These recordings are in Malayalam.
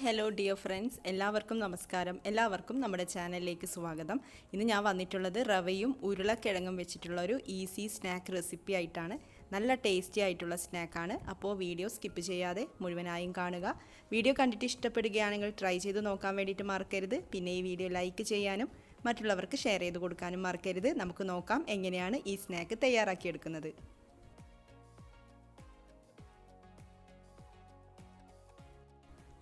ഹലോ ഡിയർ ഫ്രണ്ട്സ്, എല്ലാവർക്കും നമസ്കാരം. എല്ലാവർക്കും നമ്മുടെ ചാനലിലേക്ക് സ്വാഗതം. ഇന്ന് ഞാൻ വന്നിട്ടുള്ളത് റവയും ഉരുളക്കിഴങ്ങും വെച്ചിട്ടുള്ള ഒരു ഈസി സ്നാക്ക് റെസിപ്പി ആയിട്ടാണ്. നല്ല ടേസ്റ്റി ആയിട്ടുള്ള സ്നാക്കാണ്. അപ്പോൾ വീഡിയോ സ്കിപ്പ് ചെയ്യാതെ മുഴുവനായും കാണുക. വീഡിയോ കണ്ടിട്ട് ഇഷ്ടപ്പെടുകയാണെങ്കിൽ ട്രൈ ചെയ്ത് നോക്കാൻ വേണ്ടിയിട്ട് മറക്കരുത്. പിന്നെ ഈ വീഡിയോ ലൈക്ക് ചെയ്യാനും മറ്റുള്ളവർക്ക് ഷെയർ ചെയ്ത് കൊടുക്കാനും മറക്കരുത്. നമുക്ക് നോക്കാം എങ്ങനെയാണ് ഈ സ്നാക്ക് തയ്യാറാക്കിയെടുക്കുന്നത്.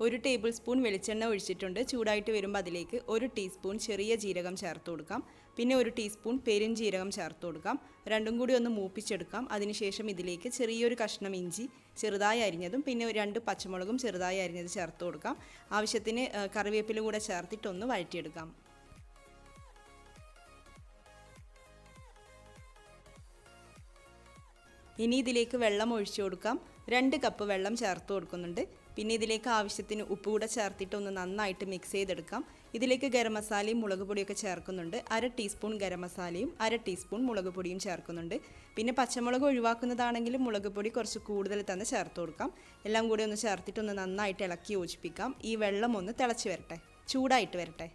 ഒരു ടേബിൾ സ്പൂൺ വെളിച്ചെണ്ണ ഒഴിച്ചിട്ടുണ്ട്. ചൂടായിട്ട് വരുമ്പോൾ അതിലേക്ക് 1 ടീസ്പൂൺ ചെറിയ ജീരകം ചേർത്ത് കൊടുക്കാം. പിന്നെ 1 ടീസ്പൂൺ പെരുംജീരകം ചേർത്ത് കൊടുക്കാം. രണ്ടും കൂടി ഒന്ന് മൂപ്പിച്ചെടുക്കാം. അതിനുശേഷം ഇതിലേക്ക് ചെറിയൊരു കഷ്ണം ഇഞ്ചി ചെറുതായി അരിഞ്ഞതും പിന്നെ 2 പച്ചമുളകും ചെറുതായി അരിഞ്ഞത് ചേർത്ത് കൊടുക്കാം. ആവശ്യത്തിന് കറിവേപ്പില കൂടെ ചേർത്തിട്ടൊന്ന് വഴറ്റിയെടുക്കാം. ഇനി ഇതിലേക്ക് വെള്ളം ഒഴിച്ചു കൊടുക്കാം. 2 കപ്പ് വെള്ളം ചേർത്ത് കൊടുക്കുന്നുണ്ട്. പിന്നെ ഇതിലേക്ക് ആവശ്യത്തിന് ഉപ്പ് കൂടെ ചേർത്തിട്ട് ഒന്ന് നന്നായിട്ട് മിക്സ് ചെയ്തെടുക്കാം. ഇതിലേക്ക് ഗരം മസാലയും മുളക് പൊടിയൊക്കെ ചേർക്കുന്നുണ്ട്. 1/2 ടീസ്പൂൺ ഗരം മസാലയും 1/2 ടീസ്പൂൺ മുളക് പൊടിയും ചേർക്കുന്നുണ്ട്. പിന്നെ പച്ചമുളക് ഒഴിവാക്കുന്നതാണെങ്കിലും മുളക് പൊടി കുറച്ച് കൂടുതൽ തന്നെ ചേർത്ത് കൊടുക്കാം. എല്ലാം കൂടി ഒന്ന് ചേർത്തിട്ട് ഒന്ന് നന്നായിട്ട് ഇളക്കി യോജിപ്പിക്കാം. ഈ വെള്ളം ഒന്ന് തിളച്ച് വരട്ടെ, ചൂടായിട്ട് വരട്ടെ.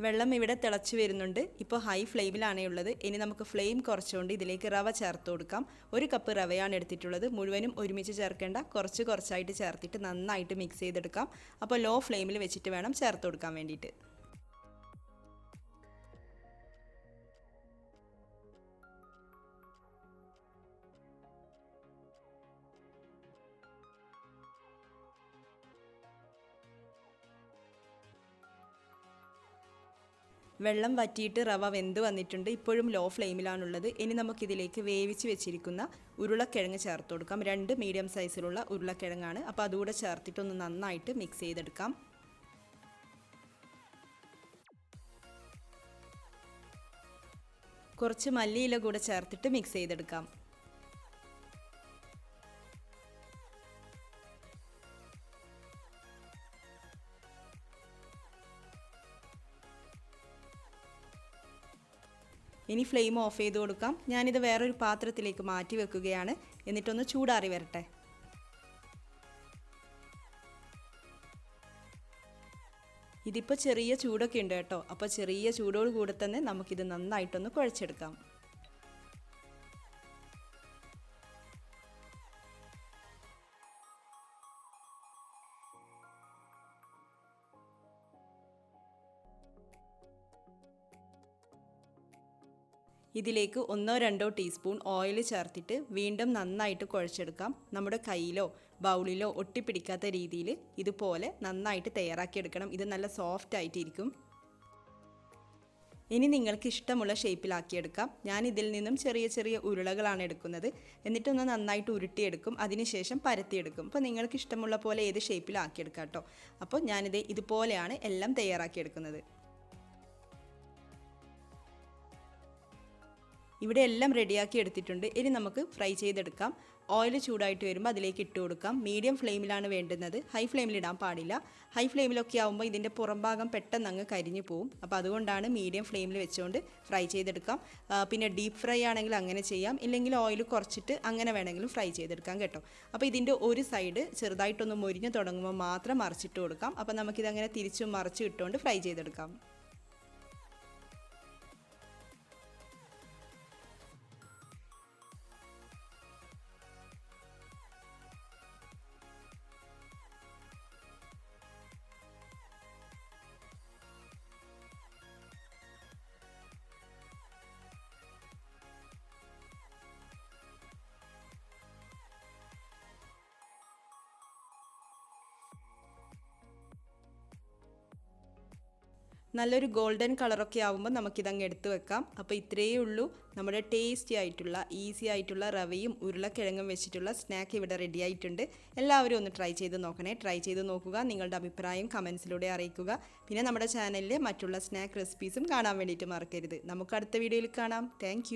വെള്ളം ഇവിടെ തിളച്ച് വരുന്നുണ്ട്. ഇപ്പോൾ ഹൈ ഫ്ലെയിമിലാണ് ഉള്ളത്. ഇനി നമുക്ക് ഫ്ലെയിം കുറച്ചുകൊണ്ട് ഇതിലേക്ക് റവ ചേർത്ത് കൊടുക്കാം. 1 കപ്പ് റവയാണ് എടുത്തിട്ടുള്ളത്. മുഴുവനും ഒരുമിച്ച് ചേർക്കേണ്ട, കുറച്ചായിട്ട് ചേർത്തിട്ട് നന്നായിട്ട് മിക്സ് ചെയ്തെടുക്കാം. അപ്പോൾ ലോ ഫ്ലെയിമിൽ വെച്ചിട്ട് വേണം ചേർത്ത് കൊടുക്കാൻ വേണ്ടിയിട്ട്. വെള്ളം വറ്റിയിട്ട് റവ വെന്ത് വന്നിട്ടുണ്ട്. ഇപ്പോഴും ലോ ഫ്ലെയിമിലാണുള്ളത്. ഇനി നമുക്കിതിലേക്ക് വേവിച്ച് വെച്ചിരിക്കുന്ന ഉരുളക്കിഴങ്ങ് ചേർത്ത് കൊടുക്കാം. 2 മീഡിയം സൈസിലുള്ള ഉരുളക്കിഴങ്ങാണ്. അപ്പോൾ അതുകൂടെ ചേർത്തിട്ടൊന്ന് നന്നായിട്ട് മിക്സ് ചെയ്തെടുക്കാം. കുറച്ച് മല്ലിയില കൂടെ ചേർത്തിട്ട് മിക്സ് ചെയ്തെടുക്കാം. ഇനി ഫ്ലെയിം ഓഫ് ചെയ്ത് കൊടുക്കാം. ഞാനിത് വേറൊരു പാത്രത്തിലേക്ക് മാറ്റി വെക്കുകയാണ്. എന്നിട്ടൊന്ന് ചൂടാറി വരട്ടെ. ഇതിപ്പോൾ ചെറിയ ചൂടൊക്കെ ഉണ്ട് കേട്ടോ. അപ്പോൾ ചെറിയ ചൂടോട് കൂടെ തന്നെ നമുക്കിത് നന്നായിട്ടൊന്ന് കുഴച്ചെടുക്കാം. ഇതിലേക്ക് 1-2 ടീസ്പൂൺ ഓയിൽ ചേർത്തിട്ട് വീണ്ടും നന്നായിട്ട് കുഴച്ചെടുക്കാം. നമ്മുടെ കയ്യിലോ ബൗളിലോ ഒട്ടിപ്പിടിക്കാത്ത രീതിയിൽ ഇതുപോലെ നന്നായിട്ട് തയ്യാറാക്കിയെടുക്കണം. ഇത് നല്ല സോഫ്റ്റ് ആയിട്ടിരിക്കും. ഇനി നിങ്ങൾക്ക് ഇഷ്ടമുള്ള ഷേപ്പിലാക്കിയെടുക്കാം. ഞാൻ ഇതിൽ നിന്നും ചെറിയ ഉരുളകളാണ് എടുക്കുന്നത്. എന്നിട്ടൊന്ന് നന്നായിട്ട് ഉരുട്ടിയെടുക്കും. അതിനുശേഷം പരത്തിയെടുക്കും. അപ്പോൾ നിങ്ങൾക്ക് ഇഷ്ടമുള്ള പോലെ ഏത് ഷേപ്പിലാക്കിയെടുക്കാം കേട്ടോ. അപ്പോൾ ഞാനിത് ഇതുപോലെയാണ് എല്ലാം തയ്യാറാക്കിയെടുക്കുന്നത്. ഇവിടെ എല്ലാം റെഡിയാക്കി എടുത്തിട്ടുണ്ട്. ഇനി നമുക്ക് ഫ്രൈ ചെയ്തെടുക്കാം. ഓയിൽ ചൂടായിട്ട് വരുമ്പോൾ അതിലേക്ക് ഇട്ട് കൊടുക്കാം. മീഡിയം ഫ്ലെയിമിലാണ് വേണ്ടുന്നത്. ഹൈ ഫ്ലെയിമിലിടാൻ പാടില്ല. ഹൈ ഫ്ലെയിമിലൊക്കെ ആകുമ്പോൾ ഇതിൻ്റെ പുറം ഭാഗം പെട്ടെന്ന് അങ്ങ് കരിഞ്ഞു പോവും. അപ്പോൾ അതുകൊണ്ടാണ് മീഡിയം ഫ്ലെയിമിൽ വെച്ചുകൊണ്ട് ഫ്രൈ ചെയ്തെടുക്കാം. പിന്നെ ഡീപ്പ് ഫ്രൈ ആണെങ്കിൽ അങ്ങനെ ചെയ്യാം. ഇല്ലെങ്കിൽ ഓയിൽ കുറച്ചിട്ട് അങ്ങനെ വേണമെങ്കിലും ഫ്രൈ ചെയ്തെടുക്കാം കേട്ടോ. അപ്പോൾ ഇതിൻ്റെ ഒരു സൈഡ് ചെറുതായിട്ടൊന്ന് മൊരിഞ്ഞ് തുടങ്ങുമ്പോൾ മാത്രം മറിച്ചിട്ട് കൊടുക്കാം. അപ്പോൾ നമുക്കിതങ്ങനെ തിരിച്ചും മറിച്ചും ഇട്ടുകൊണ്ട് ഫ്രൈ ചെയ്തെടുക്കാം. നല്ലൊരു ഗോൾഡൻ കളറൊക്കെ ആകുമ്പോൾ നമുക്കിതങ്ങ് എടുത്ത് വെക്കാം. അപ്പോൾ ഇത്രയേ ഉള്ളൂ. നമ്മുടെ ടേസ്റ്റി ആയിട്ടുള്ള ഈസി ആയിട്ടുള്ള റവയും ഉരുളക്കിഴങ്ങും വെച്ചിട്ടുള്ള സ്നാക്ക് ഇവിടെ റെഡി ആയിട്ടുണ്ട്. എല്ലാവരും ഒന്ന് ട്രൈ ചെയ്ത് നോക്കണേ. ട്രൈ ചെയ്ത് നോക്കുക. നിങ്ങളുടെ അഭിപ്രായം കമൻസിലൂടെ അറിയിക്കുക. പിന്നെ നമ്മുടെ ചാനലിലെ മറ്റുള്ള സ്നാക്ക് റെസിപ്പീസും കാണാൻ വേണ്ടിയിട്ട് മറക്കരുത്. നമുക്ക് അടുത്ത വീഡിയോയിൽ കാണാം. താങ്ക്